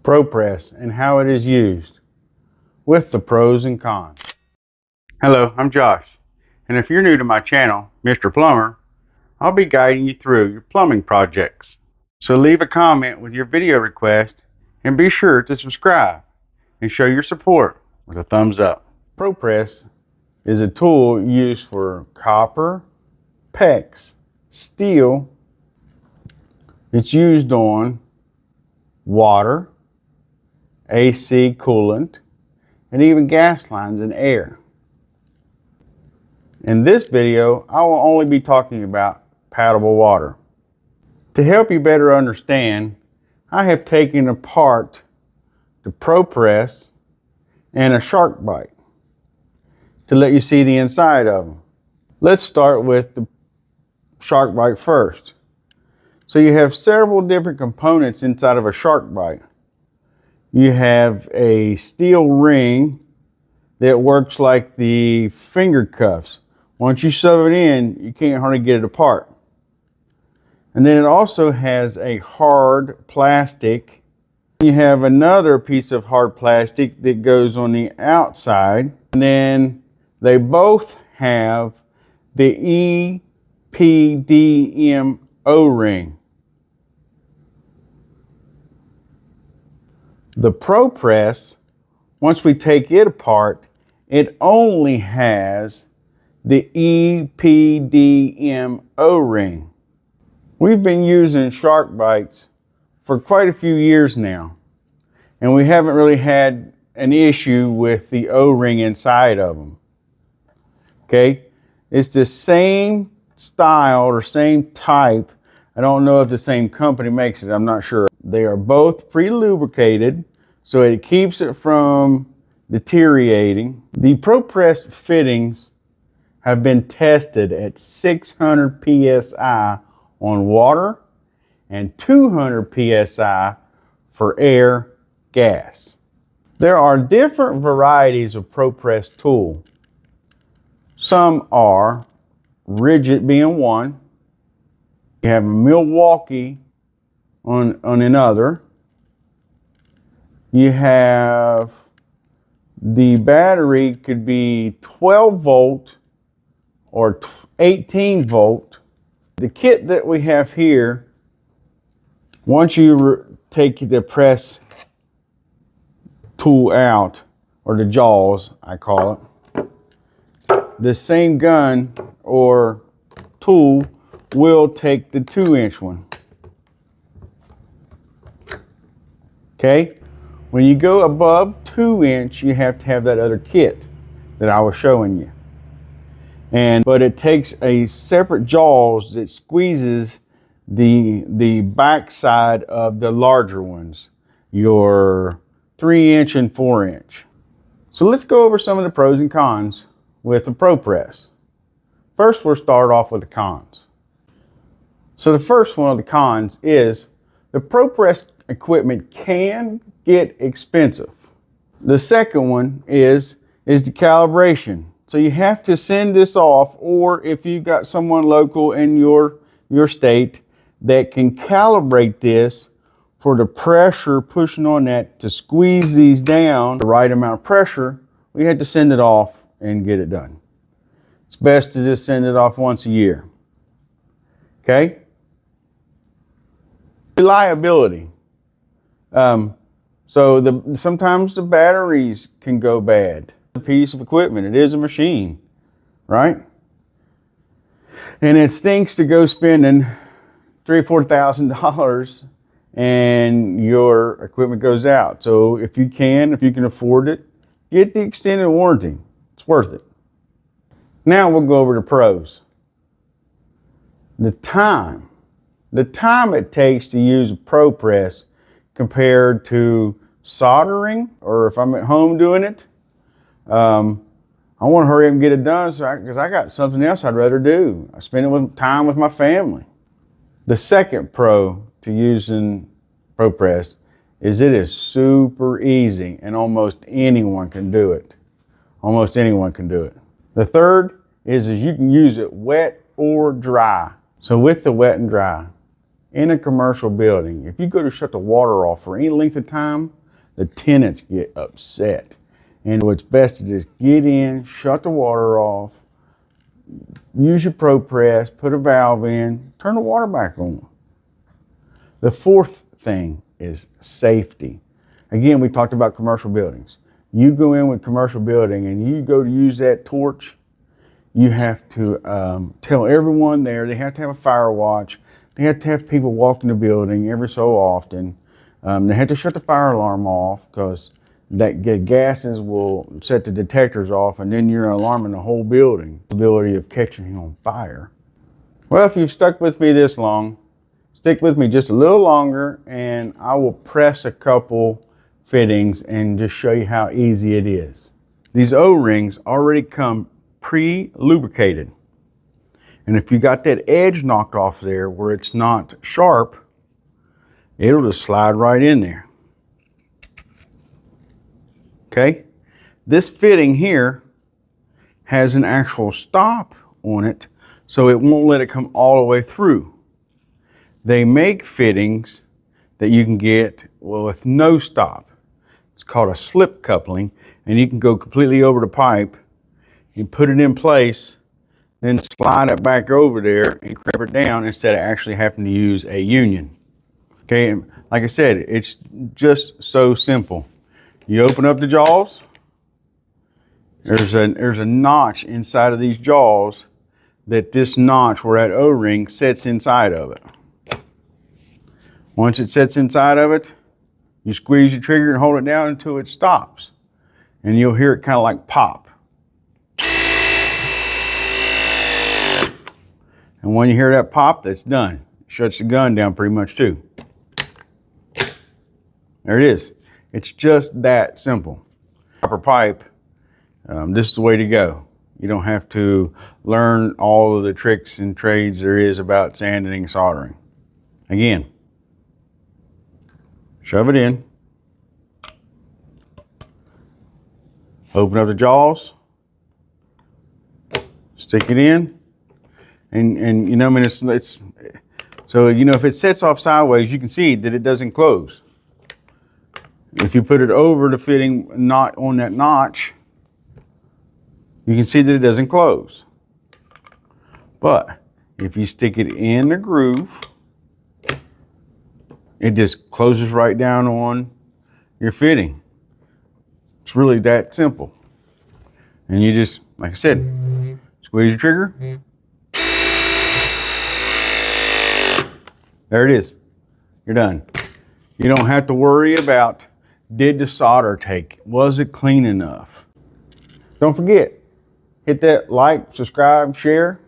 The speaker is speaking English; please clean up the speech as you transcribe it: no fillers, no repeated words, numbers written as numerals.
PROPRESS and how it is used, with the pros and cons. Hello, I'm Josh, and if you're new to my channel, Mr. Plumber, I'll be guiding you through your plumbing projects. So leave a comment with your video request and be sure to subscribe and show your support with a thumbs up. PROPRESS is a tool used for copper, PEX, steel. It's used on water, AC coolant, and even gas lines and air. In this video, I will only be talking about potable water. To help you better understand, I have taken apart the PROPRESS and a shark bite to let you see the inside of them. Let's start with the shark bite first. So you have several different components inside of a shark bite. You have a steel ring that works like the finger cuffs. Once you shove it in, you can't hardly get it apart. And then it also has a hard plastic. You have another piece of hard plastic that goes on the outside. And then they both have the EPDM O-ring. The PROPRESS, once we take it apart, it only has the EPDM O-ring. We've been using shark bites for quite a few years now, and we haven't really had an issue with the O-ring inside of them. Okay, it's the same style or same type. I don't know if the same company makes it, I'm not sure. They are both pre-lubricated, so it keeps it from deteriorating. The PROPRESS fittings have been tested at 600 PSI on water and 200 PSI for air gas. There are different varieties of PROPRESS tool. Some are rigid being one. You have Milwaukee on another. You have the battery could be 12 volt or 18 volt. The kit that we have here, once you take the press tool out, or the jaws I call it, the same gun or tool will take the 2-inch one. Okay, when you go above 2-inch, you have to have that other kit that I was showing you. But it takes a separate jaws that squeezes the backside of the larger ones, your 3-inch and 4-inch. So let's go over some of the pros and cons with the PROPRESS. First, we'll start off with the cons. So the first one of the cons is the PROPRESS equipment can get expensive. The second one is the calibration. So you have to send this off, or if you've got someone local in your state that can calibrate this for the pressure pushing on that to squeeze these down the right amount of pressure, we had to send it off and get it done. It's best to just send it off once a year. Okay? Reliability. Sometimes the batteries can go bad. A piece of equipment, it is a machine, right? And it stinks to go spending $3,000 or $4,000 and your equipment goes out. So if you can afford it, get the extended warranty. It's worth it. Now we'll go over the pros. The time it takes to use a PROPRESS compared to soldering, or if I'm at home doing it, I want to hurry up and get it done because I got something else I'd rather do. I spend it with time with my family. The second pro to using PROPRESS is it is super easy and almost anyone can do it. Almost anyone can do it. The third is you can use it wet or dry. So with the wet and dry, in a commercial building, if you go to shut the water off for any length of time, the tenants get upset. And what's best is just get in, shut the water off, use your PROPRESS, put a valve in, turn the water back on. The fourth thing is safety. Again, we talked about commercial buildings. You go in with commercial building and you go to use that torch, you have to tell everyone there, they have to have a fire watch, they have to have people walk in the building every so often. They have to shut the fire alarm off because that gases will set the detectors off, and then you're alarming the whole building. The ability of catching on fire. Well, if you've stuck with me this long, stick with me just a little longer and I will press a couple fittings and just show you how easy it is. These O-rings already come pre-lubricated. And if you got that edge knocked off there where it's not sharp, it'll just slide right in there. Okay? This fitting here has an actual stop on it, so it won't let it come all the way through. They make fittings that you can get with no stop. It's called a slip coupling, and you can go completely over the pipe, you put it in place, then slide it back over there and crimp it down instead of actually having to use a union. Okay, and like I said, it's just so simple. You open up the jaws, there's a notch inside of these jaws that this notch where that O-ring sits inside of it. Once it sits inside of it, you squeeze the trigger and hold it down until it stops. And you'll hear it kind of like pop. And when you hear that pop, that's done. It shuts the gun down pretty much too. There it is. It's just that simple. Copper pipe, this is the way to go. You don't have to learn all of the tricks and trades there is about sanding and soldering. Again, shove it in, open up the jaws, stick it in, and you know, I mean, it's so, you know, if it sets off sideways, you can see that it doesn't close. If you put it over the fitting not on that notch, you can see that it doesn't close. But if you stick it in the groove, it just closes right down on your fitting. It's really that simple. And you just, like I said, squeeze your trigger. There it is. You're done. You don't have to worry about, did the solder take? Was it clean enough? Don't forget, hit that like, subscribe, share.